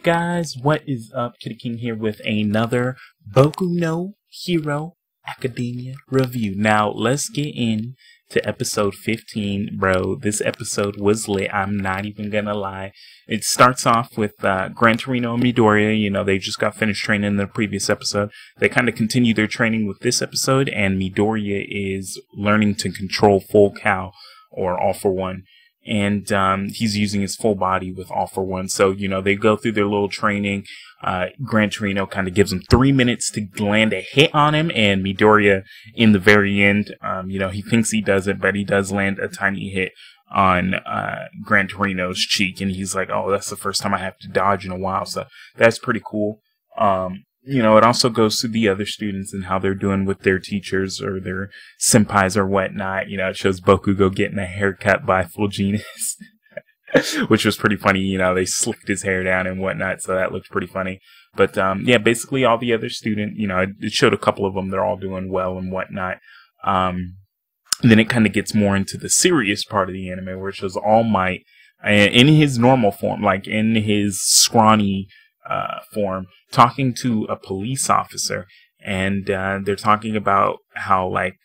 guys, what is up? Kitty King here with another Boku no Hero Academia review. Now, let's get in to episode 15, bro. This episode was lit. I'm not even gonna lie. It starts off with Gran Torino and Midoriya. You know, they just got finished training in the previous episode. They kind of continue their training with this episode, and Midoriya is learning to control Full Cow, or All for One. And he's using his full body with All for One. So, you know, they go through their little training. Gran Torino kind of gives him 3 minutes to land a hit on him. And Midoriya, in the very end, you know, he thinks he doesn't, but he does land a tiny hit on Gran Torino's cheek. And he's like, oh, that's the first time I have to dodge in a while. So that's pretty cool. You know, it also goes to the other students and how they're doing with their teachers or their senpais or whatnot. You know, it shows Boku getting a haircut by Fulginus, which was pretty funny. You know, they slicked his hair down and whatnot, so that looked pretty funny. But, yeah, basically all the other students, you know, it showed a couple of them. They're all doing well and whatnot. And then it kind of gets more into the serious part of the anime where it shows All Might in his normal form, like in his scrawny form, talking to a police officer, and they're talking about how, like,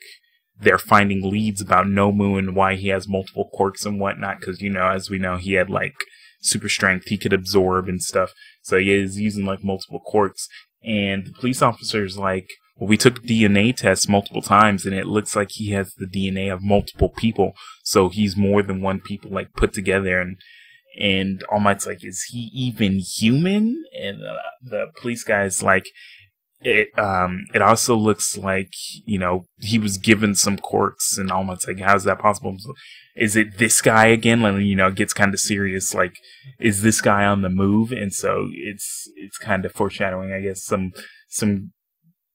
they're finding leads about Nomu and why he has multiple quirks and whatnot, because, you know, as we know, he had, like, super strength, he could absorb and stuff, so he is using, like, multiple quirks, and the police officer's like, well, we took DNA tests multiple times, and it looks like he has the DNA of multiple people, so he's more than one people, like, put together, and All Might's like, is he even human? And the police guy's like, it also looks like, you know, he was given some quirks, and All Might's like, how's that possible? So, is it this guy again? And, you know, it gets kind of serious, like, is this guy on the move? And so it's kind of foreshadowing, I guess, some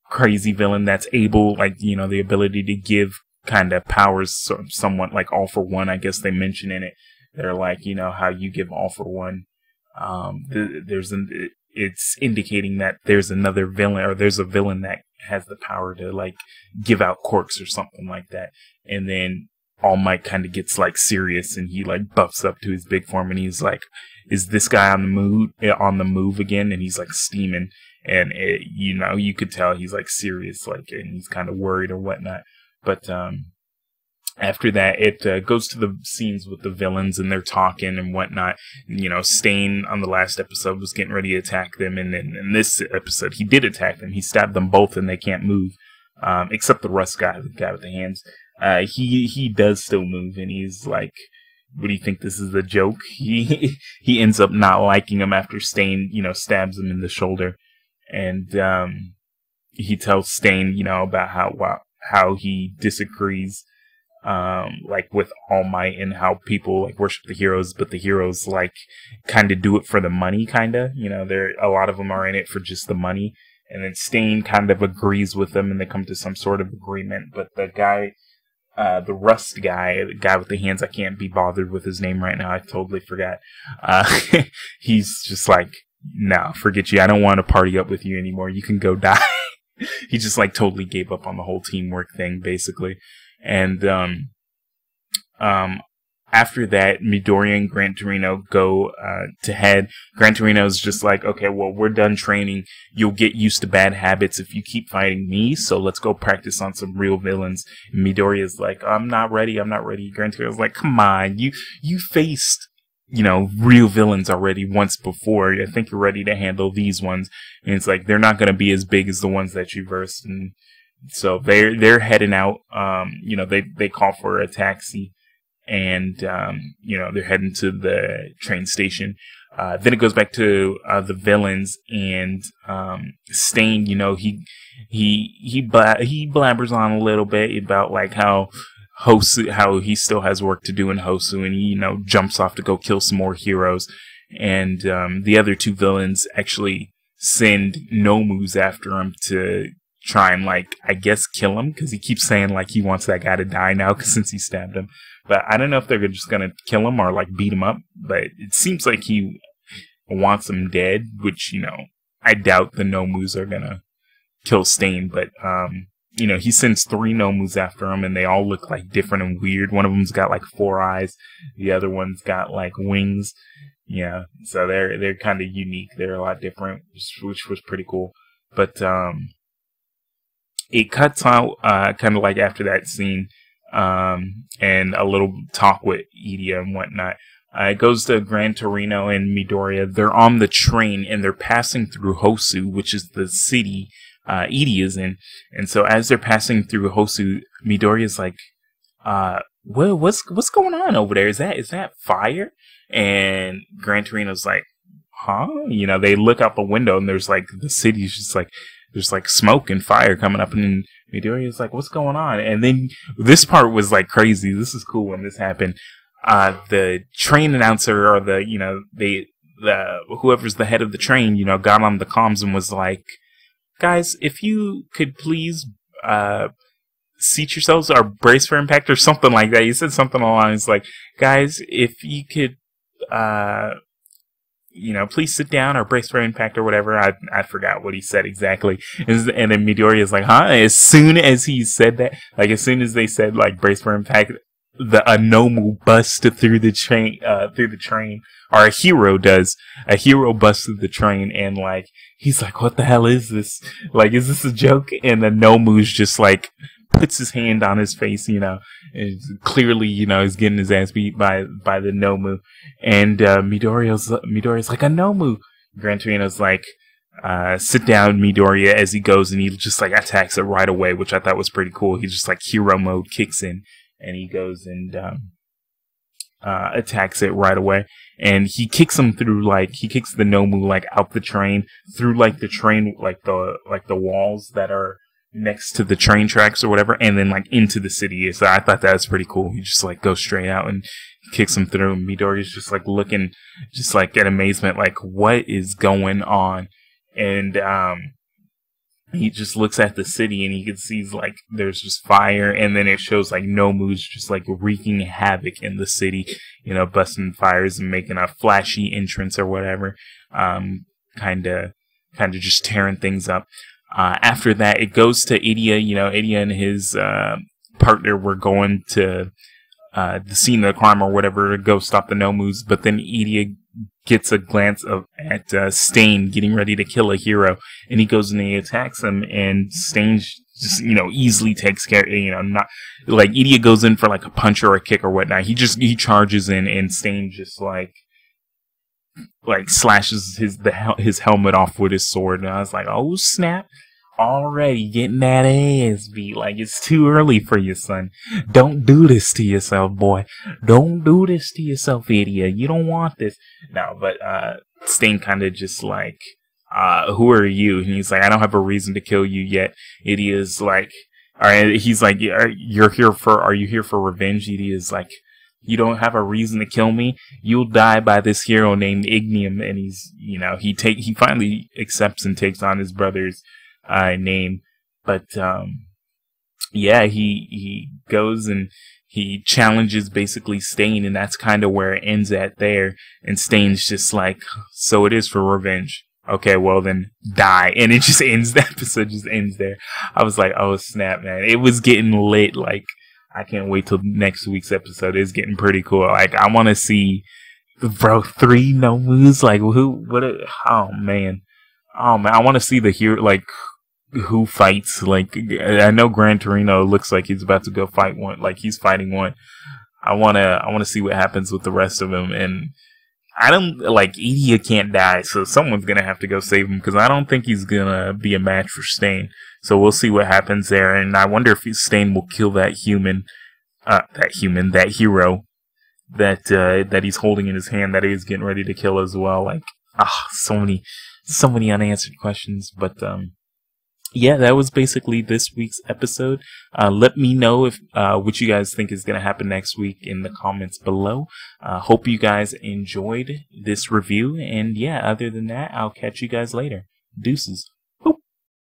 crazy villain that's able, like, you know, the ability to give kind of powers somewhat like All for One, I guess they mention in it. They're like, you know, how you give All for One. It's indicating that there's another villain, or there's a villain that has the power to, like, give out quirks or something like that. And then All Might kind of gets, like, serious, and he, like, buffs up to his big form, and he's like, is this guy on the move again? And he's, like, steaming, and you know, you could tell he's, like, serious, like, and he's kind of worried or whatnot. But after that, it goes to the scenes with the villains, and they're talking and whatnot. You know, Stain on the last episode was getting ready to attack them, and then in this episode, he did attack them. He stabbed them both, and they can't move, except the Rust guy, the guy with the hands. He does still move, and he's like, what do you think, this is a joke? He ends up not liking him after Stain, you know, stabs him in the shoulder, and he tells Stain, you know, about how he disagrees, like, with All Might, and how people, like, worship the heroes, but the heroes, like, kind of do it for the money, kind of, you know, a lot of them are in it for just the money. And then Stain kind of agrees with them, and they come to some sort of agreement. But the guy, the Rust guy, the guy with the hands, I can't be bothered with his name right now, I totally forgot. He's just like, no, forget you, I don't want to party up with you anymore, you can go die. He just, like, totally gave up on the whole teamwork thing, basically. And after that, Midoriya and Gran Torino go to head. Gran Torino's just like, okay, well, we're done training. You'll get used to bad habits if you keep fighting me, so let's go practice on some real villains. And Midoriya's like, I'm not ready. Gran Torino's like, come on, you faced, you know, real villains already once before. I think you're ready to handle these ones. And it's like, they're not going to be as big as the ones that you versed. And so they're heading out. You know, they call for a taxi, and you know, they're heading to the train station. Then it goes back to the villains, and Stain, you know, he blabbers on a little bit about, like, how he still has work to do in Hosu, and he, you know, jumps off to go kill some more heroes. And the other two villains actually send Nomus after him to try and, like, I guess kill him, because he keeps saying, like, he wants that guy to die now since he stabbed him. But I don't know if they're just gonna kill him or, like, beat him up, but it seems like he wants him dead, which, you know, I doubt the Nomus are gonna kill Stain. But you know, he sends 3 Nomus after him, and they all look, like, different and weird. One of them's got, like, 4 eyes, the other one's got, like, wings. Yeah, so they're kind of unique. They're a lot different, which was pretty cool. But it cuts out kind of like after that scene, and a little talk with Idia and whatnot. It goes to Gran Torino and Midoriya. They're on the train and they're passing through Hosu, which is the city Edie is in. And so as they're passing through Hosu, Midoriya's like, well, what's going on over there? Is that fire? And Gran Torino's like, huh? You know, they look out the window and there's like, the city's just like, there's like smoke and fire coming up, and then Midoriya's like, what's going on? And then this part was like crazy. This is cool when this happened. The train announcer, or whoever's the head of the train, you know, got on the comms and was like, guys, if you could please seat yourselves or brace for impact or something like that. He said something along the lines like, guys, if you could you know, please sit down or brace for impact or whatever. I forgot what he said exactly. And then Midoriya's like, huh? As soon as he said that, like as soon as they said like brace for impact, the Anomu busts through the train, or a hero does. A hero busts through the train, and like he's like, what the hell is this? Like, is this a joke? And the Nomu's just like puts his hand on his face, you know, and clearly, you know, he's getting his ass beat by the Nomu. And Midoriya's like, a Nomu. Gran Torino's like, sit down, Midoriya, as he goes, and he just like attacks it right away, which I thought was pretty cool. He just like hero mode kicks in, and he goes and attacks it right away. And he kicks him through, like, he kicks the Nomu like out the train, through like the train, like the walls that are next to the train tracks or whatever, and then like into the city. So I thought that was pretty cool. He just like goes straight out and kicks him through, and Midoriya's just like looking, just like in amazement, like what is going on? And he just looks at the city, and he can see like there's just fire, and then it shows like Nomu's just like wreaking havoc in the city, you know, busting fires and making a flashy entrance or whatever, kind of just tearing things up. After that, it goes to Idia. You know, Idia and his partner were going to the scene of the crime or whatever to go stop the Nomus, but then Idia gets a glance at Stain getting ready to kill a hero, and he goes and he attacks him, and Stain just, you know, easily takes care, you know, not like Idia goes in for like a punch or a kick or whatnot. He charges in, and Stain just like slashes his helmet off with his sword. And I was like, oh snap, already getting that ass beat. Like, it's too early for you, son. Don't do this to yourself, boy. Don't do this to yourself, idiot. You don't want this. No, but Stain kind of just like, who are you? And he's like, I don't have a reason to kill you yet. Idiot's like, alright, he's like, are you here for revenge? Idiot's like, you don't have a reason to kill me. You'll die by this hero named Ignium. And he's, you know, he finally accepts and takes on his brother's name. But yeah, he goes and he challenges basically Stain, and that's kind of where it ends at there. And Stain's just like, so it is for revenge. Okay, well then die. And it just ends, the episode just ends there. I was like, oh snap, man. It was getting lit. Like, I can't wait till next week's episode. It's getting pretty cool. Like, I want to see, bro, 3 Nomus. Like, oh man, I want to see the hero, like, who fights. Like, I know Gran Torino looks like he's about to go fight one. Like, he's fighting one. I want to see what happens with the rest of them. And I don't, like, Idia can't die, so someone's gonna have to go save him, because I don't think he's gonna be a match for Stain. So we'll see what happens there, and I wonder if Stain will kill that hero that he's holding in his hand, that he's getting ready to kill as well. Like, so many unanswered questions. But yeah, that was basically this week's episode. Let me know if what you guys think is going to happen next week in the comments below. Hope you guys enjoyed this review. And yeah, other than that, I'll catch you guys later. Deuces.